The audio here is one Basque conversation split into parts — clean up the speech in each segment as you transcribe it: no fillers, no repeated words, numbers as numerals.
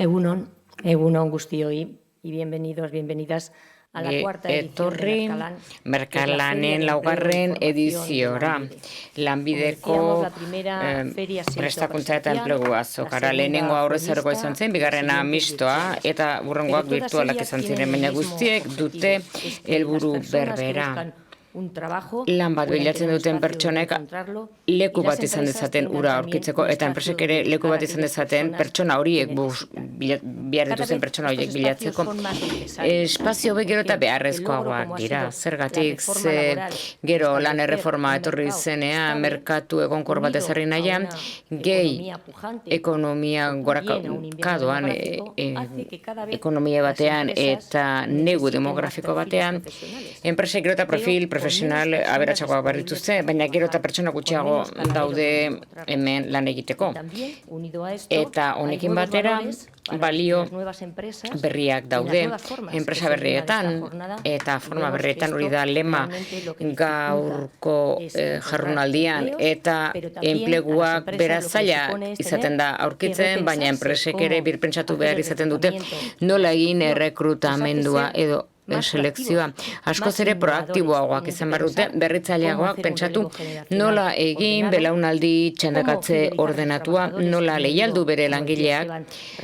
Egunon guztioi y bienvenidos, bienvenidas a la cuarta edición de Merkalanen laugarren ediziora. Lanbideko prestakuntza eta enplegu azokara. Lehenengo aurrezergoa izan zen, bigarrena mistoa eta hurrengoak virtualak izan ziren, baina guztiek dute helburu berbera. Lan bat bilatzen duten pertsonek leku bat izan dezaten ura aurkitzeko eta enpresek ere leku bat izan dezaten pertsona horiek behar dituzen pertsona horiek bilatzeko. Espazio gero eta beharrezkoagoak dira. Zergatik gero lan erreforma etorri zenean merkatu egonkor bat ezarri nahian, gehi ekonomia gorakadoan, ekonomia batean eta negu demografiko batean, enpresek gero eta profesional aberatsagoak berrituzte, baina gero eta pertsona gutxiago daude hemen lan egiteko. Eta honekin batera, balio berriak daude, enpresa berrietan, eta forma berrietan hori da lema gaurko jardunaldian, eta enpleguak beraz zaila izaten da aurkitzen, baina enpresek ere birpentsatu behar izaten dute nola egin errekrutamendua edo selekzioa. Askoz ere proaktiboagoak izan barrute, berritzaileagoak pentsatu nola egin belaunaldi txandakatze ordenatua, nola leialdu bere langileak,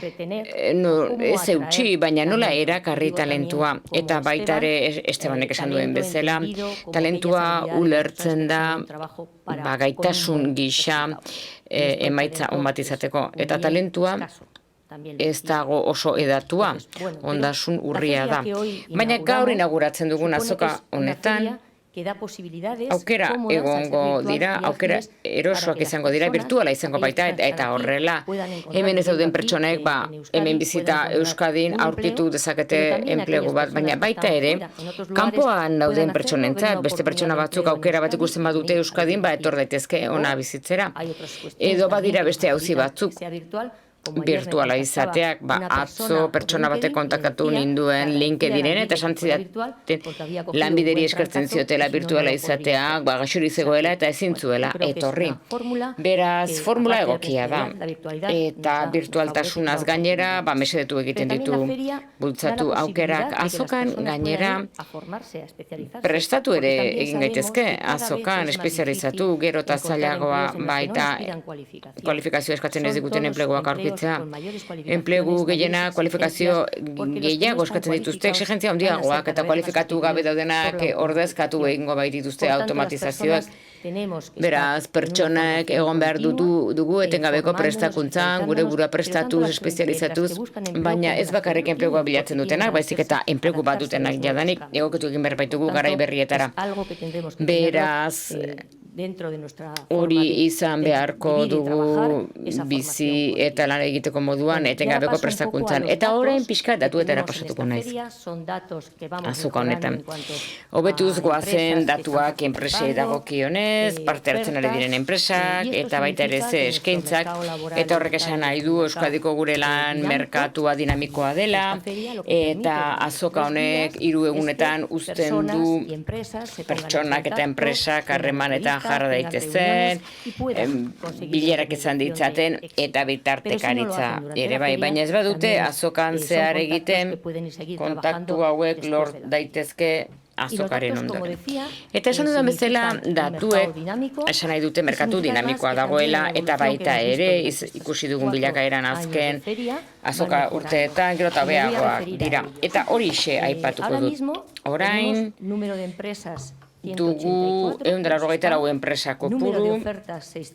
ez eutxi, baina nola erakarri talentua. Eta baita ere Estebanek esan duen bezala, talentua ulertzen da gaitasun gisa emaitza on bat izateko. Eta talentua ez dago oso edatua, ondasun urria da. Baina gaur inauguratzen dugun azoka honetan, aukera egongo dira, aukera erosoak izango dira, virtuala izango baita, eta horrela, hemen ez dauden pertsonek, hemen bizita Euskadin aurkitu dezakete enplegu bat, baina baita ere, kanpoan dauden pertsonentzat, beste pertsona batzuk aukera bat ikusten badute Euskadin, etor daitezke ona bizitzera. Edo badira beste auzi batzuk, virtuala izateak, atzo pertsona batek kontaktatu ninduen LinkedInen eta esan zidaten lanbideri eskertzen ziotela virtuala izateak, gaixuri zegoela eta ezin zuela etorri. Beraz, formula egokia da. Eta virtualtasunaz gainera, mesedetu egiten ditu bultzatu aukerak. Azokan gainera, prestatu ere egin gaitezke, azokan espezializatu, gero eta zailagoa baita kualifikazio eskatzen ez diguten enpleguak aurkitzen. Enplegu gehiena, kualifikazio gehiago eskatzen dituzte, exigentzia handiagoak eta kualifikatu gabe daudenak ordezkatu egingo baitituzte automatizazioak. Beraz, pertsonak egon behar dugu etengabeko prestakuntzan, gure burua prestatuz, espezializatuz, baina ez bakarrik enplegua bilatzen dutenak, baizik eta enplegu bat dutenak jadanik, egokitu egin behar baitugu garai berrietara. Beraz, hori izan beharko dugu bizi eta lan egiteko moduan etengabeko prestakuntzan. Eta orain pixka datuetara pasatuko naiz. Azoka honetan. Hobetuz goazen datuak enpresei dagokionez, parte hartzen ari diren enpresak, eta baita ere ze eskaintzak, eta horrek esan nahi du Euskadiko gure lan merkatua dinamikoa dela, eta azoka honek 3 egunetan uzten du pertsonak eta enpresak harremanetan jarra daitezen, bilerak izan ditzaten eta bitartekaritza ere bai, baina ez badute azokan zehar egiten kontaktu hauek lor daitezke azokaren ondoren. Eta esan dudan bezala datuek esan nahi dute merkatu dinamikoa dagoela eta baita ere ikusi dugun bilakaeran azken azoka urteetan gero eta hobeagoak dira. Eta hori aipatuko dut. Orain dugu 194 enpresa kopuru,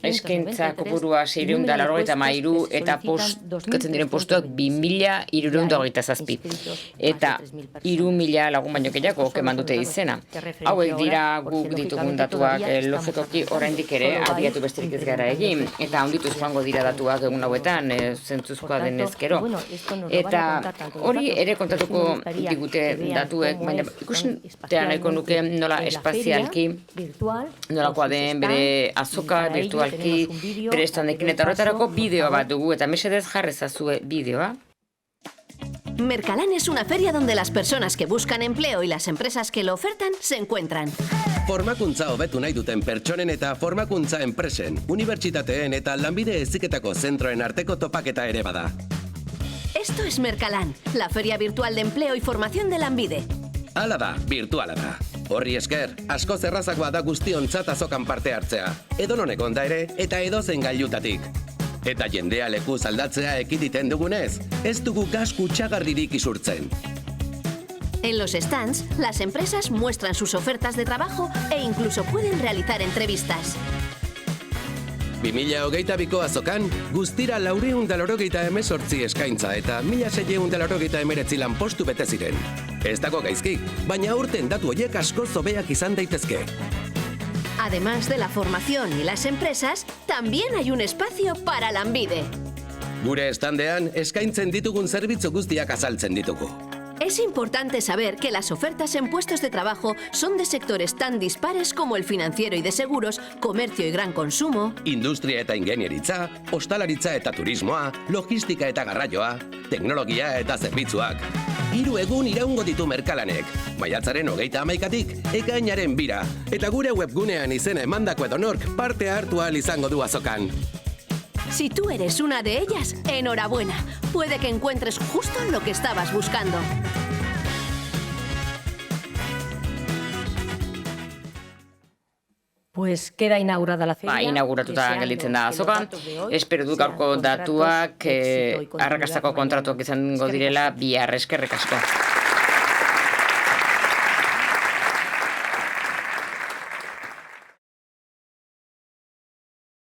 eskaintza kopurua 693 eta postatzen diren postuak 2327. Eta 3000 lagun baino gehiago eman dute izena. Hauek dira guk ditugun datuak logikoki oraindik ere abiatu besterik ez gara egin. Eta handituz joango dira datuak egun hauetan, zentzuzkoa denez gero. Eta hori ere kontatuko digute datuek, baina ikusten nahiko nuke nola espazialki, nolakoa den bere azoka virtualki, bere estandekin, eta horretarako bideoa bat dugu, eta mesedez jarrezazue bideoa. Mercalan es una feria donde las personas que buscan empleo y las empresas que lo ofertan se encuentran. Formakuntza hobetu nahi duten pertsonen eta formakuntza enpresen, unibertsitateen eta lanbide heziketako zentroen arteko topaketa ere bada. Esto es Mercalan, la feria virtual de empleo y formación de Lanbide. Hala da, virtuala da. Horri esker, asko zerrazakoa da guztiontzat azokan parte hartzea. Edonon egonda ere eta edozen gailutatik. Eta jendea lekuz aldatzea ekiditen dugunez, ez dugu gas kutsagarririk isurtzen. En los stands, las empresas muestran sus ofertas de trabajo e incluso pueden realizar entrevistas. 2022ko azokan, guztira 488 eskaintza eta 1689 lanpostu bete ziren. Ez dago gaizki, baina aurten datu horiek asko zobeak izan daitezke. Además de la formación y las empresas, también hay un espacio para Lanbide. Gure estandean, eskaintzen ditugun zerbitzu guztiak azaltzen ditugu. Es importante saber que las ofertas en puestos de trabajo son de sectores tan dispares como el financiero y de seguros, comercio y gran consumo, Industria eta ingenieritza, ostalaritza eta turismoa, logistika eta garraioa, teknologia eta zerbitzuak. 3 egun iraungo ditu Merkalanek, maiatzaren 31tik ekainaren 2, eta gure webgunean izena emandako edonork parte hartu ahal izango du azokan. Si tú eres una de ellas, enhorabuena. Puede que encuentres justo lo que estabas buscando. Pues queda inaugurada la feria. Inauguratuta gelditzen da azoka. Espero dut gaurko datuak arrakastako kontratuak izango direla bihar. Eskerrik asko.